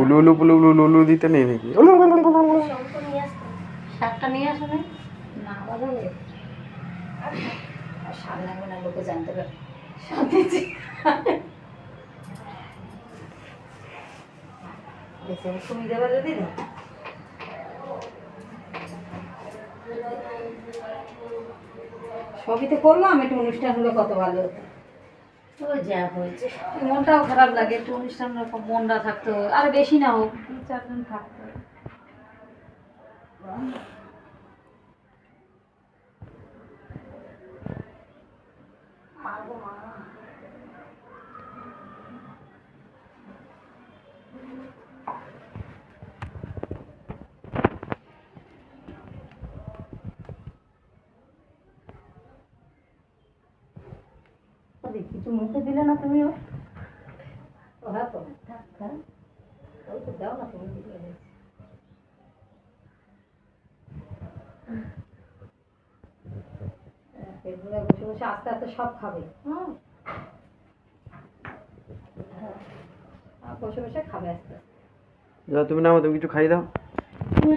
উলু উলু পুলু উলু উলু দিতে নেই নাকি? শাকটা নিয়ে আসো না। না বাবা স্বাদ লাগবে না, লোকে জানতে পারে স্বাদ দিচ্ছি। তুমি দেবে যদি দাও। সবই তো করলাম, একটু অনুষ্ঠান হলে কত ভালো হতো। তো যা হয়েছে মনটাও খারাপ লাগে, একটু অনুষ্ঠান মনটা থাকতো, আর বেশি না হোক 2-4 জন থাকতো। কিছু মুখে দিলে না তুমি? হ্যাঁ তো হ্যাঁ, ওই তো দাও না তুমি দিলে। পেটগুলো বসে বসে আস্তে আস্তে সব খাবে। হ্যাঁ, বসে বসে খাবে আস্তে আস্তে। যা তুমি নাও, তুমি কিছু খাই দাও। তুমি একটু